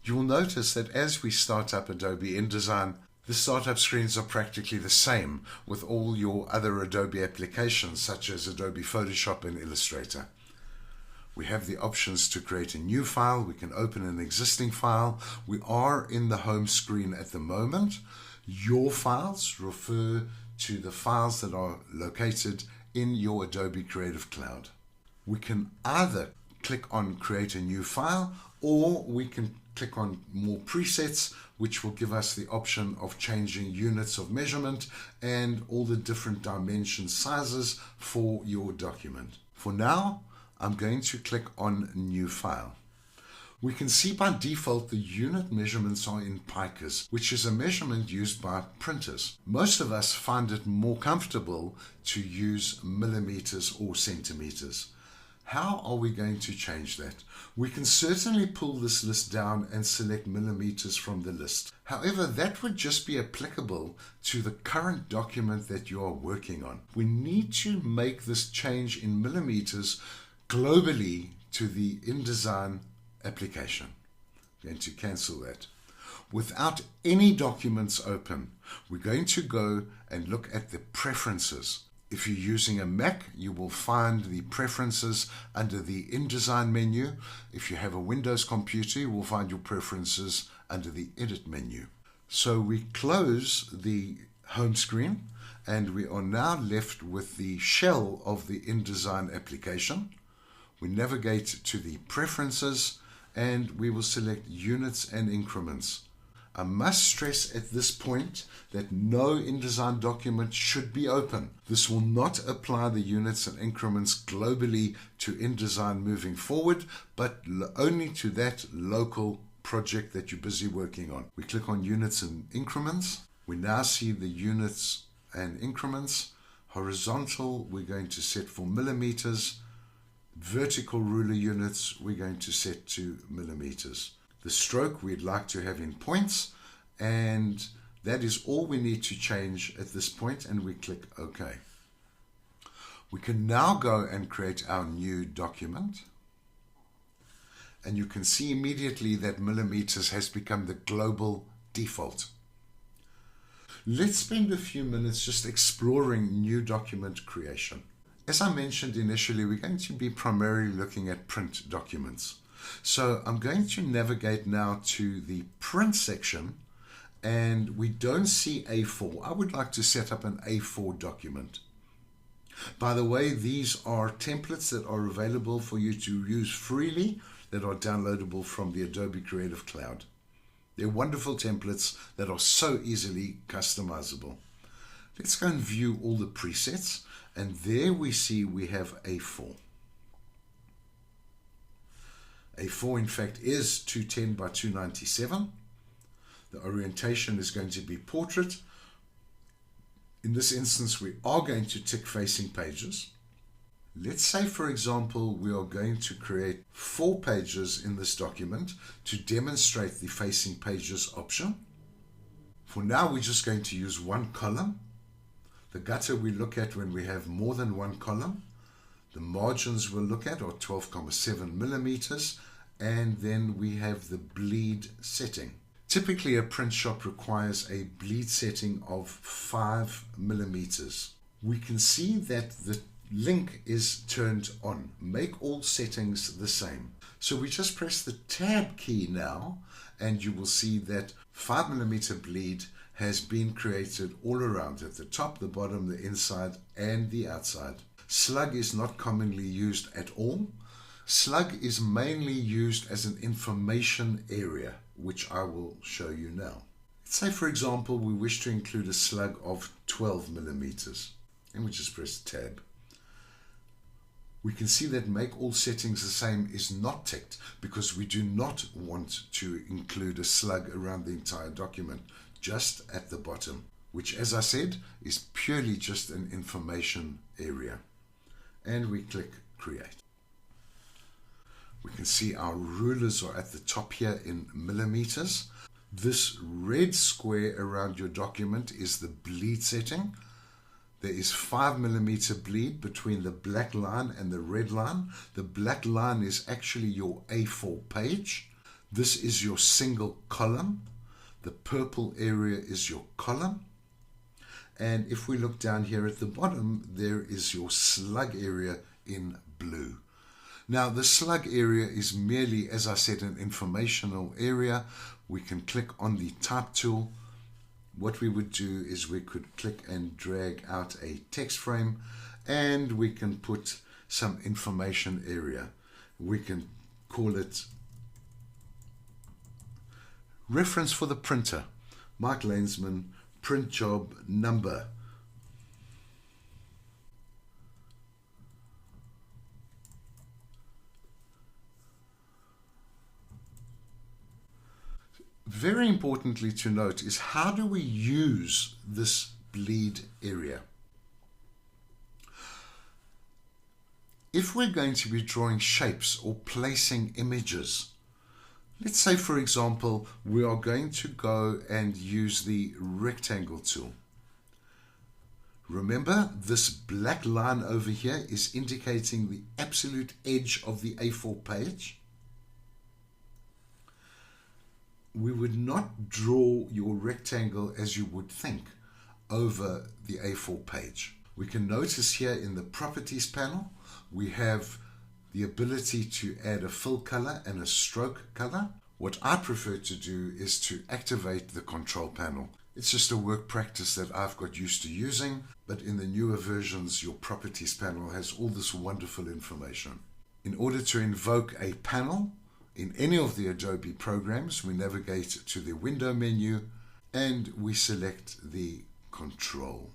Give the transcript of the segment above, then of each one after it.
You will notice that as we start up Adobe InDesign, the startup screens are practically the same with all your other Adobe applications such as Adobe Photoshop and Illustrator. We have the options to create a new file. We can open an existing file. We are in the home screen at the moment. Your files refer to the files that are located in your Adobe Creative Cloud. We can either click on create a new file, or we can click on more presets, which will give us the option of changing units of measurement and all the different dimension sizes for your document. For now, I'm going to click on new file. We can see by default the unit measurements are in picas, which is a measurement used by printers. Most of us find it more comfortable to use millimeters or centimeters. How are we going to change that? We can certainly pull this list down and select millimeters from the list. However, that would just be applicable to the current document that you are working on. We need to make this change in millimeters globally to the InDesign application. I'm going to cancel that. Without any documents open, we're going to go and look at the preferences. If you're using a Mac, you will find the preferences under the InDesign menu. If you have a Windows computer, you will find your preferences under the Edit menu. So we close the home screen and we are now left with the shell of the InDesign application. We navigate to the preferences and we will select units and increments. I must stress at this point that no InDesign document should be open. This will not apply the units and increments globally to InDesign moving forward, but only to that local project that you're busy working on. We click on units and increments. We now see the units and increments. Horizontal, we're going to set for millimeters. Vertical ruler units, we're going to set to millimeters. The stroke we'd like to have in points, and that is all we need to change at this point, and we click OK. We can now go and create our new document, and you can see immediately that millimeters has become the global default. Let's spend a few minutes just exploring new document creation. As I mentioned initially, we're going to be primarily looking at print documents. So I'm going to navigate now to the print section, and we don't see A4. I would like to set up an A4 document. By the way, these are templates that are available for you to use freely that are downloadable from the Adobe Creative Cloud. They're wonderful templates that are so easily customizable. Let's go and view all the presets, and there we see we have A4. A4 in fact is 210 by 297. The orientation is going to be portrait. In this instance, we are going to tick facing pages. Let's say, for example, we are going to create 4 pages in this document to demonstrate the facing pages option. For now, we're just going to use one column. The gutter we look at when we have more than one column. The margins we'll look at are 12.7 millimeters, and then we have the bleed setting. Typically, a print shop requires a bleed setting of 5 millimeters. We can see that the link is turned on. Make all settings the same. So we just press the tab key now, and you will see that 5 millimeter bleed has been created all around, at the top, the bottom, the inside, and the outside. Slug is not commonly used at all. Slug is mainly used as an information area, which I will show you now. Let's say, for example, we wish to include a slug of 12 millimeters, and we just press tab. We can see that make all settings the same is not ticked because we do not want to include a slug around the entire document, just at the bottom, which, as I said, is purely just an information area. And we click create. We can see our rulers are at the top here in millimeters. This red square around your document is the bleed setting. There is 5 millimeter bleed between the black line and the red line. The black line is actually your A4 page. This is your single column. The purple area is your column. And if we look down here at the bottom, there is your slug area in blue. Now, the slug area is merely, as I said, an informational area. We can click on the type tool. What we would do is we could click and drag out a text frame, and we can put some information area. We can call it reference for the printer, Mike Lensman, print job number. Very importantly to note is, how do we use this bleed area? If we're going to be drawing shapes or placing images, let's say for example we are going to go and use the rectangle tool. Remember, this black line over here is indicating the absolute edge of the A4 page. We would not draw your rectangle as you would think over the A4 page. We can notice here in the properties panel we have the ability to add a fill color and a stroke color. What I prefer to do is to activate the control panel. It's just a work practice that I've got used to using, but in the newer versions your properties panel has all this wonderful information. In order to invoke a panel in any of the Adobe programs, we navigate to the window menu and we select the control.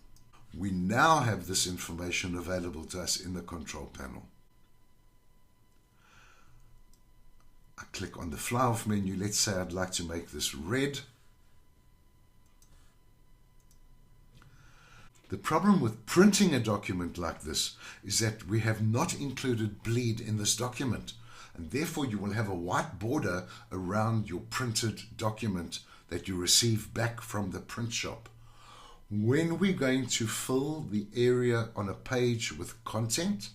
We now have this information available to us in the control panel. I click on the fly off menu. Let's say I'd like to make this red. The problem with printing a document like this is that we have not included bleed in this document, and therefore you will have a white border around your printed document that you receive back from the print shop. When we're going to fill the area on a page with content,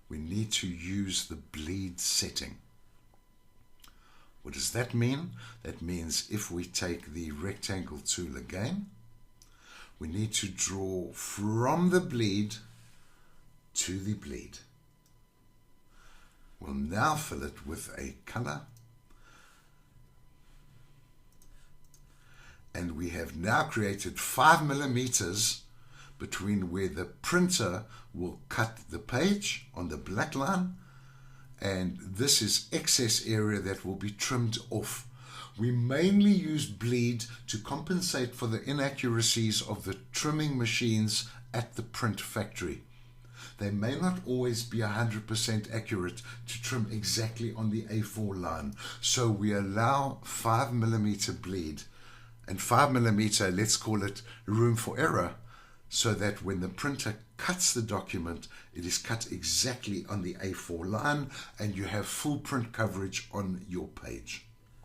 we need to use the bleed setting. What does that mean? That means if we take the rectangle tool again, we need to draw from the bleed to the bleed. We'll now fill it with a color. And we have now created 5 millimeters between where the printer will cut the page on the black line, and this is excess area that will be trimmed off. We mainly use bleed to compensate for the inaccuracies of the trimming machines at the print factory. They may not always be 100% accurate to trim exactly on the A4 line, so we allow 5 millimeter bleed. And 5 millimeter, let's call it room for error, so that when the printer cuts the document, it is cut exactly on the A4 line and you have full print coverage on your page.